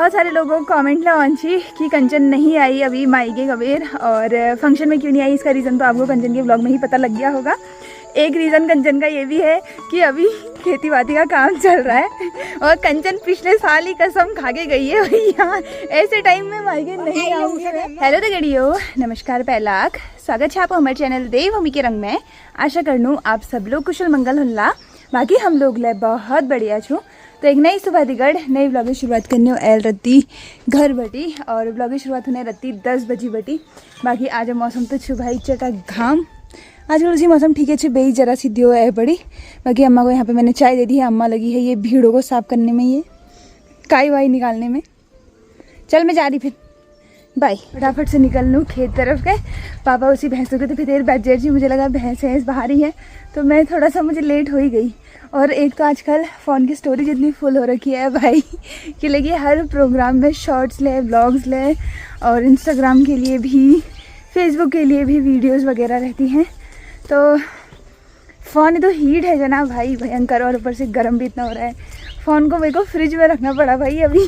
बहुत सारे लोगों को कमेंट लॉन्ची कि कंचन नहीं आई अभी मायके कबीर, और फंक्शन में क्यों नहीं आई इसका रीज़न तो आपको कंचन के ब्लॉग में ही पता लग गया होगा। एक रीज़न कंचन का ये भी है कि अभी खेती बाड़ी का काम चल रहा है और कंचन पिछले साल ही कसम खा के गई है भैया ऐसे टाइम में मायके नहीं आऊँगी। हेलो तो गड़ियो, नमस्कार पहलाक, स्वागत है आपको हमारे चैनल देवभूमि के रंग में। आशा करनू आप सब लोग कुशल मंगल हुल्ला, बाकी हम लोग ले बहुत बढ़िया छूँ। तो एक नई सुबह दिगड़ नई ब्लॉग की शुरुआत करने एल रत्ती घर बटी, और ब्लॉग की शुरुआत होने रत्ती 10 बजी बटी। बाकी आज मौसम तो छू भाई चटा घाम, आजकल उसी मौसम ठीक है छे बेई जरा सी दियो है बड़ी। बाकी अम्मा को यहाँ पे मैंने चाय दे दी है, अम्मा लगी है ये भीड़ों को साफ करने में, ये काई वाई निकालने में। चल मैं जा रही फिर, बाय। फटाफट से निकल लूँ खेत तरफ के। पापा उसी भैंसों के तो फिर देर बैठ जाए, मुझे लगा भैंस बाहर ही है तो मैं थोड़ा सा मुझे लेट हो ही गई। और एक तो आजकल फ़ोन की स्टोरेज इतनी फुल हो रखी है भाई कि लगी हर प्रोग्राम में शॉर्ट्स ले, ब्लॉग्स ले, और इंस्टाग्राम के लिए भी, फेसबुक के लिए भी वीडियोस वगैरह रहती हैं। तो फ़ोन तो हीट है जना भाई भयंकर, और ऊपर से गर्म भी इतना हो रहा है। फ़ोन को मेरे को फ्रिज में रखना पड़ा भाई अभी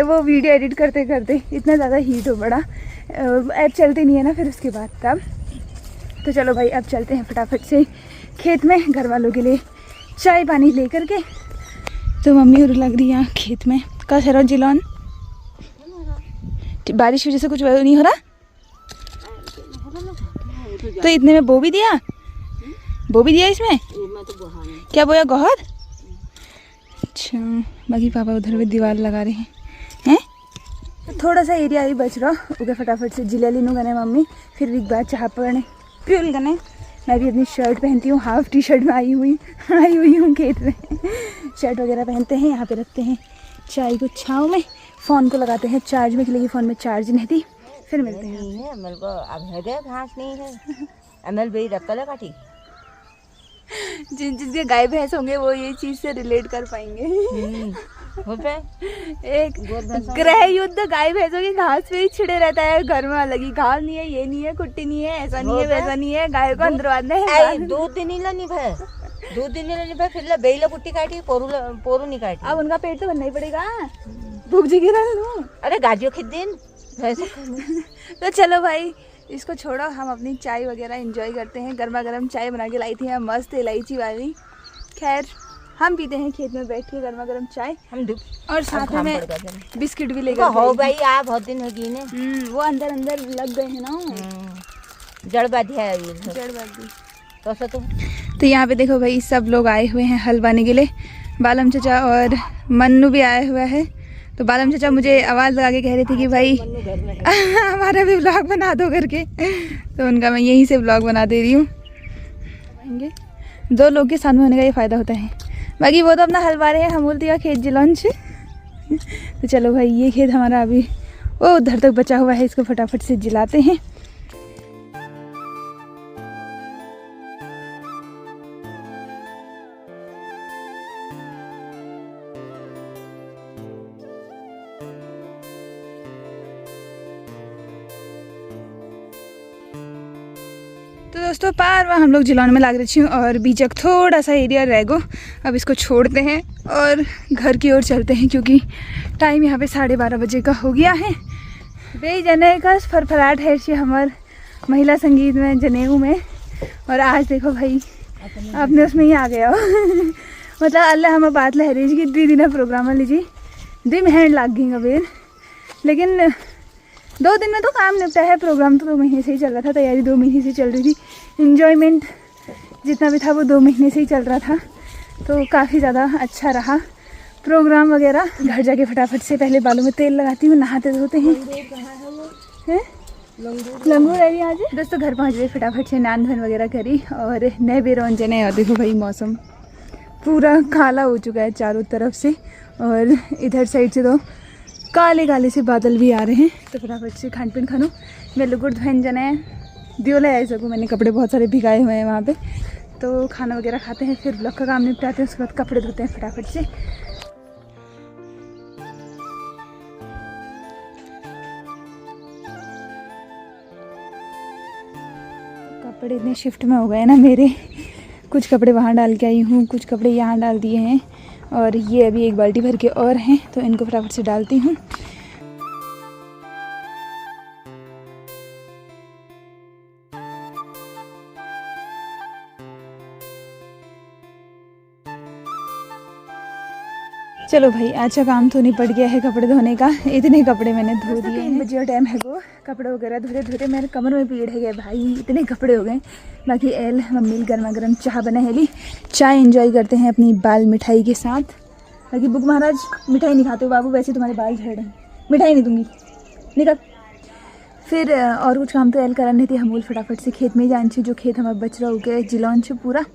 वो वीडियो एडिट करते करते इतना ज़्यादा हीट हो पड़ा। ऐप चलती नहीं है ना फिर उसके बाद तब। तो चलो भाई अब चलते हैं फटाफट से खेत में घर वालों के लिए चाय पानी ले करके। तो मम्मी और लग रही है खेत में का सरो जिलोन, बारिश की वजह से कुछ नहीं हो रहा। तो इतने में बो भी दिया इसमें क्या बोया गोहर। अच्छा, बाकी पापा उधर भी दीवार लगा रहे हैं। थोड़ा सा एरिया ही बच रहा, उधर फटाफट से जिले लीनू गने मम्मी, फिर एक बार चाह पड़ने प्यूल गने। मैं भी अपनी शर्ट पहनती हूँ, हाफ टी शर्ट में आई हुई हूँ खेत में। शर्ट वगैरह पहनते हैं, यहाँ पे रखते हैं चाय को छाँव में, फ़ोन को लगाते हैं चार्ज में, के लिए फ़ोन में चार्ज नहीं थी। फिर मिलते हैं। अमल को अब है घास नहीं है, अमल भाई रखल काटी। जिनके गाय भैंस होंगे वो ये चीज़ से रिलेट कर पाएंगे। एक गृह युद्ध गाय भैंसों की घास पे ही छिड़े रहता है घर में। अलग ही घास नहीं है, ये नहीं है, कुट्टी नहीं है, ऐसा नहीं है, वैसा नहीं है, गाय को अंदर बांधना है। 2 दिन ही निभे फिर ले बेला कुट्टी काटी, पोरू नहीं काटी। अब उनका पेट तो भरना ही पड़ेगा, भूख जगी रहा। अरे गाजियो खिद दिन तो चलो भाई इसको छोड़ो, हम अपनी चाय वगैरह एंजॉय करते हैं। गर्मा गर्म चाय बना के लाई थी मैं, मस्त इलायची वाली। खैर हम पीते हैं खेत में बैठ के गर्मा गर्म चाय, और साथ में बिस्किट भी लेकर हो भाई। आप बहुत दिन हो गई ने, वो अंदर लग गए हैं ना, जड़ बाधी है जड़ बाधी। तो यहाँ पे देखो भाई सब लोग आए हुए हैं हल बाने के लिए। बालम चाचा और मन्नू भी आया हुआ है। तो बालम चाचा मुझे आवाज़ लगा के कह रहे थे कि भाई हमारा भी व्लॉग बना दो करके, तो उनका मैं यहीं से व्लॉग बना दे रही हूँ। 2 लोग के सामने होने का ये फ़ायदा होता है। बाकी वो तो अपना हल बा रहे हैं, हम बोलते हैं खेत जिलौन से। तो चलो भाई ये खेत हमारा अभी वो उधर तक बचा हुआ है, इसको फटाफट से जिलाते हैं। तो दोस्तों पार हम लोग जिलाने में लाग रही थी, और बीचक थोड़ा सा एरिया रह गो। अब इसको छोड़ते हैं और घर की ओर चलते हैं, क्योंकि टाइम यहाँ पे 12:30 बजे का हो गया है। बे जने का फरफराट है हमारे महिला संगीत में जनेऊ में, और आज देखो भाई आपने उसमें ही आ गया हो मतलब अल्लाह हम बात लह रही कि 2 दिन प्रोग्राम लीजिए 2 महीने लग गई अबेर, लेकिन 2 दिन में तो काम निपटा है। प्रोग्राम तो 2 महीने से ही चल रहा था, तैयारी 2 महीने से चल रही थी, इन्जॉयमेंट जितना भी था वो 2 महीने से ही चल रहा था। तो काफ़ी ज़्यादा अच्छा रहा प्रोग्राम वगैरह। घर जाके फटाफट से पहले बालों में तेल लगाती हूँ, नहाते धोते हैं। लंगूर रही आज दोस्तों। घर पहुँच गए, फटाफट से नान धन वगैरह करी और नए बेरौंजन है। और देखो भाई मौसम पूरा काला हो चुका है चारों तरफ से, और इधर साइड से तो काले काले से बादल भी आ रहे हैं। तो फटाफट से खान पीन खानू मैं लुगुड़ धोन जने दियो ले आ सकूँ। मैंने कपड़े बहुत सारे भिगाए हुए हैं वहाँ पे। तो खाना वगैरह खाते हैं, फिर ब्लॉग का काम निपटाते हैं, उसके बाद कपड़े धोते हैं फटाफट से। कपड़े इतने शिफ्ट में हो गए ना मेरे, कुछ कपड़े वहाँ डाल के आई हूँ, कुछ कपड़े यहाँ डाल दिए हैं। और ये अभी एक बाल्टी भर के और हैं, तो इनको फटाफट से डालती हूँ। चलो भाई, आज का काम तो निपट गया है कपड़े धोने का। इतने कपड़े मैंने धो दिए। 3 बजे टाइम है वो, कपड़े वगैरह धोते धोते मेरे कमर में पीड़ है गए भाई, इतने कपड़े हो गए। बाकी एल मम्मी गर्मा गर्म चाय बना है ली, चाय एंजॉय करते हैं अपनी बाल मिठाई के साथ। बाकी बुक महाराज मिठाई नहीं खाते हो बाबू, वैसे तुम्हारे बाल झड़ रहे हैं, मिठाई नहीं दूंगी, निकल। फिर और कुछ काम तो एल करने थे, हमूल फटाफट से खेत में जान छे, जो खेत हमारा बच रहा हो गया जिलौन छे पूरा।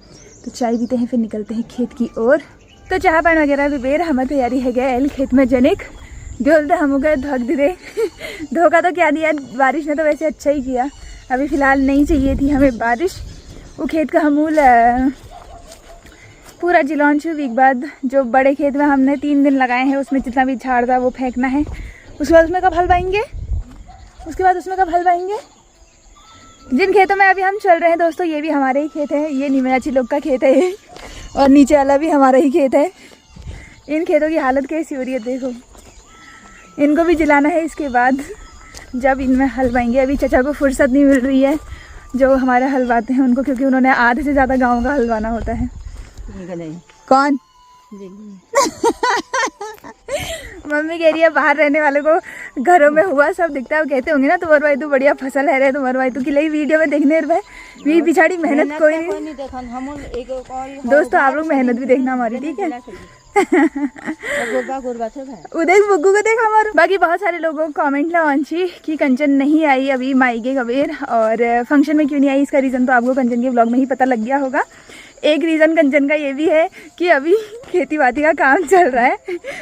तो चाय पीते हैं, फिर निकलते हैं खेत की ओर। तो चाह पान वगैरह भी बेर हमें तैयारी है गया एल खेत में जनिक दिल तो हम गए धोक दे धोखा तो क्या दिया, बारिश ने तो वैसे अच्छा ही किया। अभी फ़िलहाल नहीं चाहिए थी हमें बारिश। वो खेत का हमूल पूरा जिलौन छे वीक बाद, जो बड़े खेत में हमने 3 दिन लगाए हैं, उसमें जितना भी झाड़ था वो फेंकना है। उसके बाद उसमें कब हल बाएंगे, जिन खेतों में अभी हम चल रहे हैं दोस्तों, ये भी हमारे ही खेत है। ये निमराची लोग का खेत है ये, और नीचे वाला भी हमारा ही खेत है। इन खेतों की हालत कैसी हो रही है देखो, इनको भी जिलाना है इसके बाद जब इनमें हल बाएंगे। अभी चचा को फुर्सत नहीं मिल रही है जो हमारे हलवाते हैं उनको, क्योंकि उन्होंने आधे से ज़्यादा गाँव का हलवाना होता है। कौन मम्मी कह रही है बाहर रहने वालों को घरों में हुआ सब दिखता है। वो कहते होंगे ना तुम्हारे भाई तू बढ़िया फसल है रे, तुम्हारे भाई तू किले वीडियो में देखने भाई पिछाड़ी मेहनत कोई नहीं देखा। दोस्तों आप लोग मेहनत भी देखना हमारी, ठीक है। उदय बुग्गू को देखा हमारे। बाकी बहुत सारे लोगों को कमेंट लॉन्ची कि कंचन नहीं आई अभी मायके कबीर, और फंक्शन में क्यों नहीं आई, इसका रीज़न तो आपको कंचन के ब्लॉग में ही पता लग गया होगा। एक रीज़न कंचन का ये भी है कि अभी खेती बाड़ी का काम चल रहा है,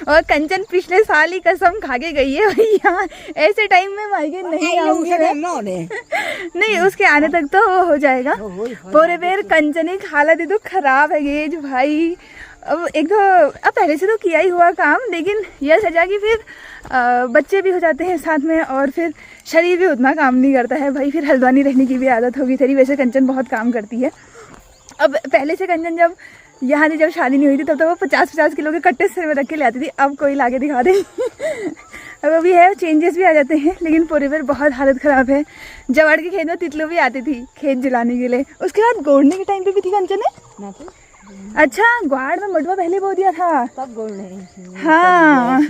और कंचन पिछले साल ही कसम खा के गई है भैया ऐसे टाइम में मायके नहीं आऊंगी। नहीं, उसके आने तक तो वो हो जाएगा। पूरे बेर कंचन की हालत तो खराब है ये जो भाई। अब एक तो अब पहले से तो किया ही हुआ काम, लेकिन यह सजा कि फिर बच्चे भी हो जाते हैं साथ में, और फिर शरीर भी उतना काम नहीं करता है भाई। फिर हल्द्वानी रहने की भी आदत होगी तेरी। वैसे कंचन बहुत काम करती है। अब पहले से कंचन जब यहाँ थी, जब शादी नहीं हुई थी, तब तो वो 50-50 किलो के कट्टे सिर में रख के ले आती थी। अब कोई लाके दिखा दे अब अभी है, चेंजेस भी आ जाते हैं, लेकिन पूरे बार बहुत हालत ख़राब है। जवाड़ के खेत में तितलू भी आती थी खेत जलाने के लिए। उसके बाद गोड़ने के टाइम पे भी थी कंचन ने। अच्छा, ग्वाड़ में मडवा पहले बो दिया था तब गोड़ने। हाँ,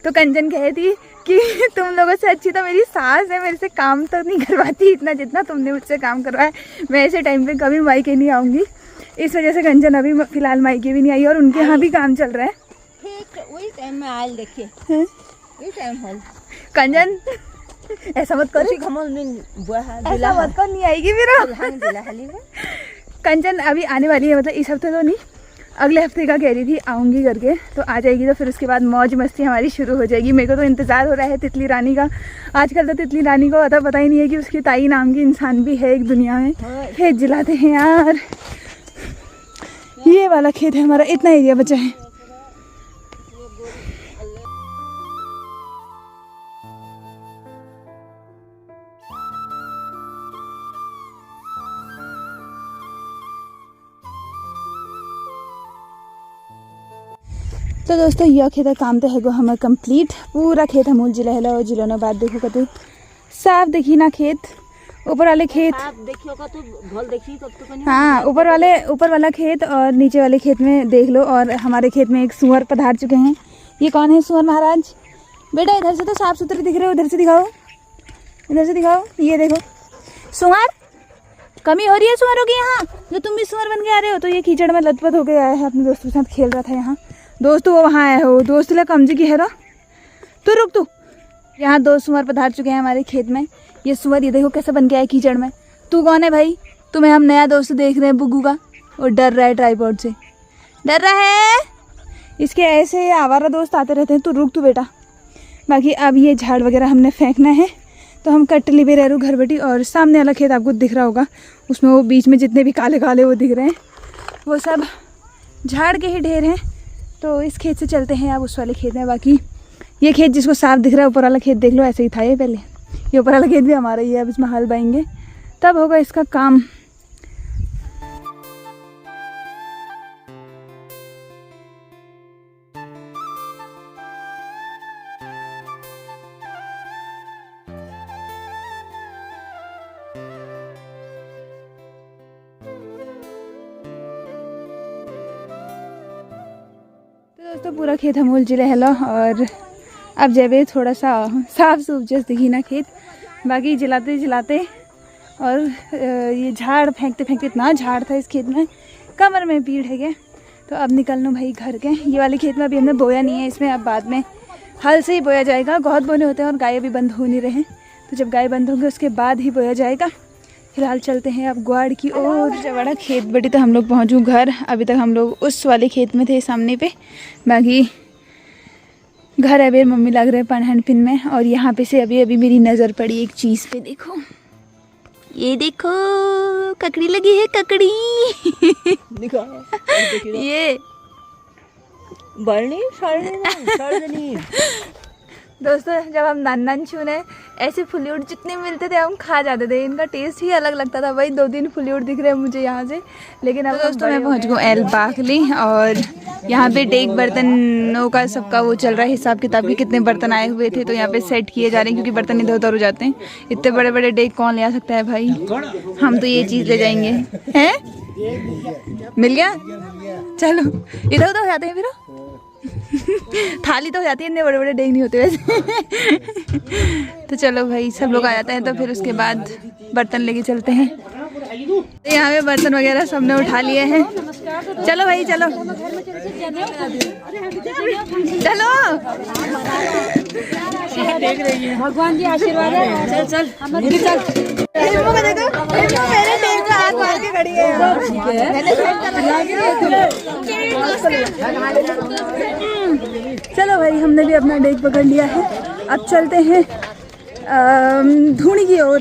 तो कंचन कहती कि तुम लोगों से अच्छी तो मेरी सास है, मेरे से काम तो नहीं करवाती इतना जितना तुमने मुझसे काम करवाया। मैं ऐसे टाइम पे कभी मायके नहीं आऊँगी, इस वजह से कंचन अभी फिलहाल मायके भी नहीं आई, और उनके यहाँ भी काम चल रहा है। वही टाइम में आयल देखिए, कंचन ऐसा मत करो, ऐसा मत कर, नहीं आएगी फिर। कंचन अभी आने वाली है, मतलब इस हफ्ते तो नहीं, अगले हफ्ते का कह रही थी आऊँगी करके, तो आ जाएगी। तो फिर उसके बाद मौज मस्ती हमारी शुरू हो जाएगी। मेरे को तो इंतज़ार हो रहा है तितली रानी का। आजकल तो तितली रानी को अता पता ही नहीं है कि उसकी ताई नाम की इंसान भी है एक दुनिया में। खेत जलाते हैं यार, ये वाला खेत है हमारा, इतना एरिया बचा है। तो दोस्तों यह खेत का काम तो है गो हमें कंप्लीट। पूरा खेत हमूल जिला है, और जिलों बाद देखो कतु साफ देखी ना खेत, ऊपर वाले खेत देखियो का तो भल देखी तब तो। हाँ, ऊपर वाला खेत और नीचे वाले खेत में देख लो। और हमारे खेत में एक सुअर पधार चुके हैं। ये कौन है सुअर महाराज? बेटा इधर से तो साफ सुथरे दिख रहे हो, उधर से दिखाओ, इधर से दिखाओ। ये देखो सुअर, कमी हो रही है सुअरों की यहाँ, जो तुम भी सुअर बन के आ रहे हो। तो ये कीचड़ में लथपथ होकर आया है, अपने दोस्तों के साथ खेल रहा था यहाँ। दोस्त वो वहाँ आया हो, दोस्त ला कमजी की है रो, तो रुक तू। यहाँ 2 सुअर पधार चुके हैं हमारे खेत में। ये सुअर ये देखो कैसे बन के आया कीचड़ में। तू कौन है भाई? तुम्हें हम नया दोस्त देख रहे हैं बुग्गू का, और डर रहा है ट्राइपॉड से, डर रहा है। इसके ऐसे आवारा दोस्त आते रहते हैं। तो रुक तू बेटा। बाकी अब ये झाड़ वगैरह हमने फेंकना है, तो हम कट ली रह रू घर बैठी। और सामने वाला खेत आपको दिख रहा होगा, उसमें वो बीच में जितने भी काले काले वो दिख रहे हैं, वो सब झाड़ के ही ढेर हैं। तो इस खेत से चलते हैं अब उस वाले खेत में। बाकी ये खेत जिसको साफ दिख रहा है, ऊपर वाला खेत देख लो, ऐसे ही था ये पहले। ये ऊपर वाला खेत भी हमारा ही है। अब इसमें हल बाएंगे तब होगा इसका काम। तो पूरा खेत हमूल जिले हेलो और अब जब थोड़ा सा साफ सूफ जैसे दिखी ना खेत, बाकी जलाते जलाते और ये झाड़ फेंकते फेंकते इतना झाड़ था इस खेत में, कमर में पीड़ है गया। तो अब निकलना भाई घर के। ये वाले खेत में अभी हमने बोया नहीं है, इसमें अब बाद में हल से ही बोया जाएगा। बहुत बोने होते हैं और गाय अभी बंद हो नहीं रहे, तो जब गाय बंद होंगे उसके बाद ही बोया जाएगा। फिलहाल चलते हैं अब ग्वाड़ की ओर। जब बड़ा खेत बड़ी तो हम लोग पहुँचूँ घर। अभी तक हम लोग उस वाले खेत में थे सामने पे, बाकी घर अभी मम्मी लग रहे पनहन पिन में। और यहाँ पे से अभी अभी मेरी नज़र पड़ी एक चीज़ पे, देखो ये देखो ककड़ी लगी है, ककड़ी ये दोस्तों जब हम नान छूने ऐसे फुल्यूट जितने मिलते थे हम खा जाते थे, इनका टेस्ट ही अलग लगता था। भाई 2-3 फुल्यूट दिख रहे हैं मुझे यहाँ से। लेकिन अब दोस्तों मैं पहुँच गई एल बाकली और यहाँ पे डेग बर्तनों का सबका वो चल रहा है हिसाब किताब के, कितने बर्तन आए हुए थे तो यहाँ पे सेट किए जा रहे हैं, क्योंकि बर्तन इधर उधर हो जाते हैं। इतने बड़े बड़े डेग कौन ले आ सकता है भाई, हम तो ये चीज़ ले जाएंगे। हैं मिल गया, चलो इधर उधर हो जाते हैं फिर थाली तो हो जाती है, इतने बड़े बड़े डेग नहीं होते वैसे। तो चलो भाई सब लोग आ जाते हैं तो फिर उसके बाद बर्तन लेके चलते हैं। तो यहाँ पे बर्तन वगैरह सबने उठा लिए हैं। चलो भाई चलो चलो, भगवान की आशीर्वाद है। चल देखो मेरे डेग का हाथ मार के खड़ी है। चलो भाई हमने भी अपना डेग पकड़ लिया है, अब चलते हैं धूनी की ओर।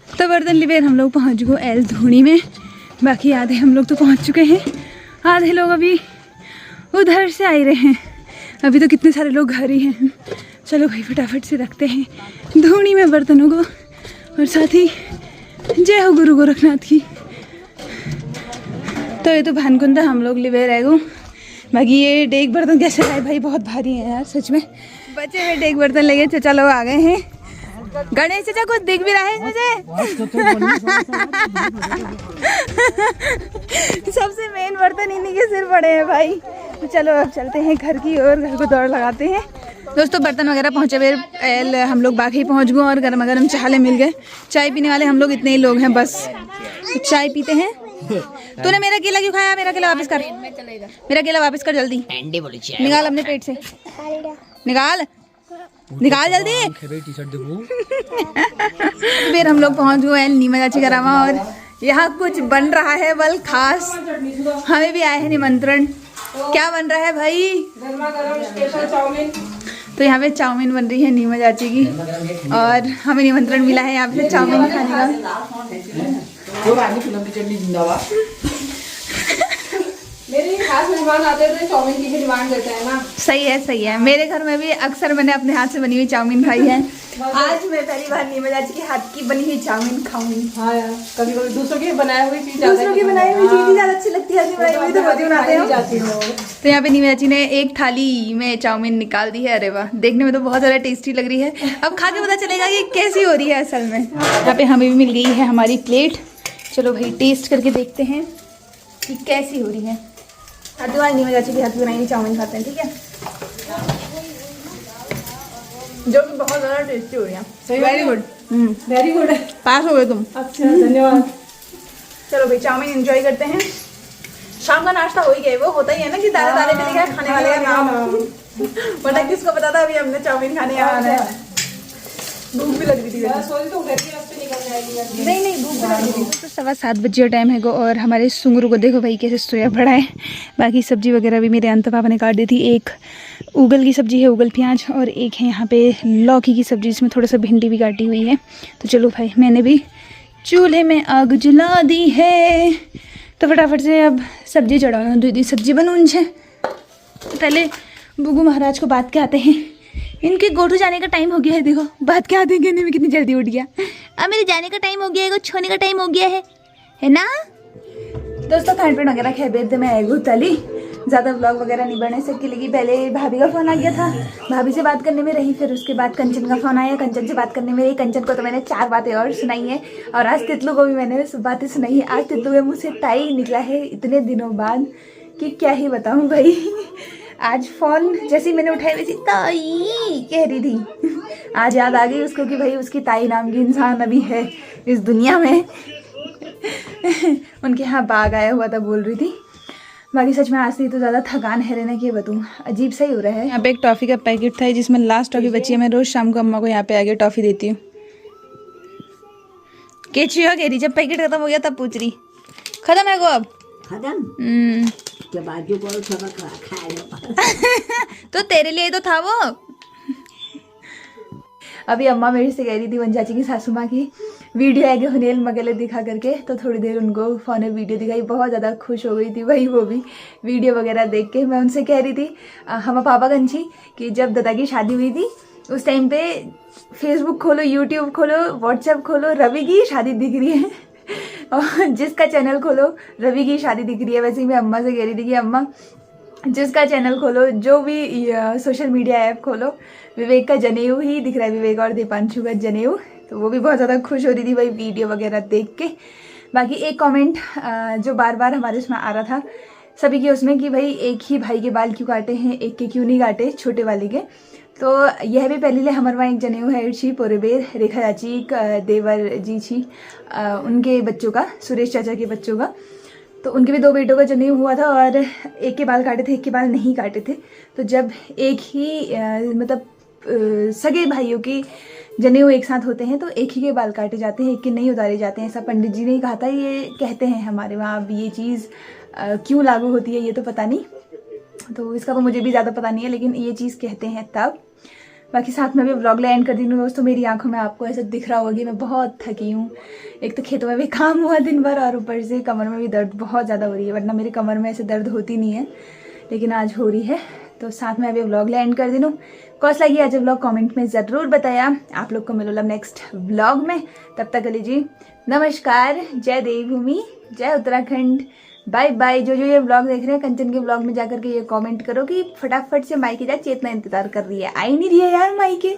तो बर्तन लिवेर हम लोग पहुंच गए एल धूनी में। बाकी आधे हम लोग तो पहुंच चुके हैं, आधे लोग अभी उधर से आ रहे हैं। अभी तो कितने सारे लोग घर ही हैं। चलो भाई फटाफट से रखते हैं धूनी में बर्तनों को, और साथ ही जय हो गुरु गोरखनाथ की। तो ये तो भानकुंदा हम लोग लिवे रह गो। बाकी ये डेग बर्तन कैसे आए भाई, बहुत भारी है यार सच में। बचे हुए डेग बर्तन लेके चचा लोग आ गए हैं। गणेश चाचा कुछ दिख भी रहा है मुझे। सबसे मेन बर्तन इन्हीं के सिर पड़े हैं भाई। तो चलो अब चलते हैं घर की ओर, घर को दौड़ लगाते हैं। दोस्तों बर्तन वगैरह पहुँचे हुए हम लोग बाकी पहुँच गए और गर्मा गर्म चाय मिल गए। चाय पीने वाले हम लोग इतने ही लोग हैं बस, तो चाय पीते हैं। तूने मेरा केला क्यों खाया? मेरा केला वापस कर, मेरा केला वापस कर जल्दी, निकाल अपने पेट से, निकाल निकाल जल्दी। फिर हम लोग पहुंच गए नीमा चाची का रामा और यहाँ कुछ बन रहा है बल खास, हमें भी आए हैं निमंत्रण। क्या बन रहा है भाई? गरम स्पेशल चाउमीन। तो यहाँ पे चाउमीन बन रही है नीमा चाची की और हमें निमंत्रण मिला है यहाँ पे चाउमीन खाने का। मेरे खास मेहमान आते थे चाउमीन की डिमांड करते हैं ना। सही है सही है। मेरे घर में भी अक्सर मैंने अपने हाथ से बनी हुई चाउमीन खाई है। आज मैं पहली बार नीमा चाची के हाथ की बनी हुई चाउमीन खाऊंगी। हाँ यार, कभी कभी दूसरों की बनाई हुई चीज ज्यादा अच्छी लगती है, बनाई हुई तो बहुत बनाते हैं। तो यहाँ पे नीमा चाची ने एक थाली में चाउमीन निकाल दी है। अरे वाह, देखने में तो बहुत ज्यादा टेस्टी लग रही है। अब खा के पता चलेगा कि कैसी हो रही है असल में। यहाँ पे हमें भी मिल गई है हमारी प्लेट। चलो भाई टेस्ट करके देखते हैं कि कैसी हो रही है। आज नीमा चाची के हाथ की बनाई हुई चाउमीन खाते हैं, ठीक है, जो कि बहुत ज़्यादा टेस्टी हो रही है। Very good, very good. Pass हो गए तुम। अच्छा धन्यवाद। चलो भाई चाउमीन एंजॉय करते हैं। शाम का नाश्ता हो ही गया, वो होता ही है ना कि ताले ताले पे लिखा है खाने वाले का नाम, वरना किसको पता था अभी हमने चाउमीन खाने यहाँ है। भूख भी लग रही थी, नहीं भूख भी लग रही थी। तो 7:15 बजे टाइम है गो और हमारे सुंगरू को देखो भाई कैसे सोया पड़ा है। बाकी सब्जी वगैरह भी मेरे अंत पापा ने काट दी थी। एक उगल की सब्जी है, उगल प्याज, और एक है यहाँ पे लौकी की सब्जी जिसमें थोड़ा सा भिंडी भी काटी हुई है। तो चलो भाई मैंने भी चूल्हे में आग जला दी है, तो फटाफट से अब सब्जी चढ़ाना दीदी सब्जी बनूँ छे। पहले बुगू महाराज को बात के आते हैं, इनके गोटू जाने का टाइम हो गया है। देखो बात क्या आते हैं में कितनी जल्दी उठ गया। अब मेरे जाने का टाइम हो गया है, छोने का टाइम हो गया है ना दोस्तों। खान पीन वगैरह खैर बेद में आएगू तली ज़्यादा व्लॉग वगैरह नहीं बना सकी, लेकिन पहले भाभी का फ़ोन आ गया था, भाभी से बात करने में रही, फिर उसके बाद कंचन का फ़ोन आया, कंचन से बात करने में रही। कंचन को तो मैंने 4 बातें और सुनाई हैं, और आज तितलू को भी मैंने सब बातें सुनाई है। आज तितलू के मुँह से ताई निकला है इतने दिनों बाद कि क्या ही बताऊँ भाई। आज फ़ोन जैसे ही मैंने उठाया वैसे ताई कह रही थी। आज याद आ गई उसको कि भाई उसकी ताई नाम की इंसान अभी है इस दुनिया में। उनके यहाँ बाघ आया हुआ था बोल रही थी। बाकी सच में आज से तो ज़्यादा थकान है रहना कि बताऊँ, अजीब सा ही हो रहा है। यहाँ पे एक टॉफ़ी का पैकेट था जिसमें लास्ट टॉफ़ी बची है। मैं रोज़ शाम को अम्मा को यहाँ पे आके टॉफ़ी देती हूँ। केची हो गई, जब पैकेट खत्म हो गया तब पूछ रही खत्म है को अब खत्म के बाजू को थोड़ा खा लो। तो तेरे लिए तो था वो। अभी अम्मा मेरे से कह रही थी वन चाची की सासू माँ की वीडियो आगे हुनेल मगले दिखा करके, तो थोड़ी देर उनको फ़ोन में वीडियो दिखाई, बहुत ज़्यादा खुश हो गई थी भाई वो भी वीडियो वगैरह देख के। मैं उनसे कह रही थी हम पापा कंची कि जब दादा की शादी हुई थी उस टाइम पे फेसबुक खोलो, यूट्यूब खोलो, व्हाट्सएप खोलो, रवि की शादी दिख रही है और जिसका चैनल खोलो रवि की शादी दिख रही है। वैसे ही मैं अम्मा से कह रही थी कि अम्मा जिसका चैनल खोलो, जो भी सोशल मीडिया ऐप खोलो, विवेक का जनेऊ ही दिख रहा है, विवेक और दीपांशु का जनेऊ। तो वो भी बहुत ज़्यादा खुश हो रही थी भाई वीडियो वगैरह देख के। बाकी एक कमेंट जो बार बार हमारे उसमें आ रहा था सभी के उसमें कि भाई एक ही भाई के बाल क्यों काटे हैं, एक के क्यों नहीं काटे छोटे वाले के। तो यह भी पहले हमारे वहाँ एक जनेऊ है छी पोरेबेर रेखा चाची देवर जी छी उनके बच्चों का, सुरेश चाचा के बच्चों का। तो उनके भी 2 बेटों का जनेऊ हुआ था और एक के बाल काटे थे, एक के बाल नहीं काटे थे। तो जब एक ही मतलब सगे भाइयों की जनेऊ एक साथ होते हैं तो एक ही के बाल काटे जाते हैं, एक के नहीं उतारे जाते हैं। ऐसा पंडित जी ने कहा था, ये कहते हैं हमारे वहाँ। अब ये चीज़ क्यों लागू होती है ये तो पता नहीं, तो इसका तो मुझे भी ज़्यादा पता नहीं है, लेकिन ये चीज़ कहते हैं तब। बाकी साथ में भी व्लॉग एंड कर दी हूँ दोस्तों। मेरी आंखों में आपको ऐसा दिख रहा होगा कि मैं बहुत थकी हूँ। एक तो खेतों में भी काम हुआ दिन भर और ऊपर से कमर में भी दर्द बहुत ज़्यादा हो रही है, वरना मेरी कमर में ऐसे दर्द होती नहीं है, लेकिन आज हो रही है। तो साथ में अभी व्लॉग एंड कर दी हूँ। कौस लगी आज व्लॉग कमेंट में ज़रूर बताया। आप लोग को मिलो नेक्स्ट व्लॉग में, तब तक के जी नमस्कार, जय देवभूमि, जय उत्तराखंड, बाय बाय। जो ये व्लॉग देख रहे हैं कंचन के व्लॉग में जाकर के ये कमेंट करो कि फटाफट से मायके जा, चेतना इंतजार कर रही है, आई नहीं रही है यार मायके।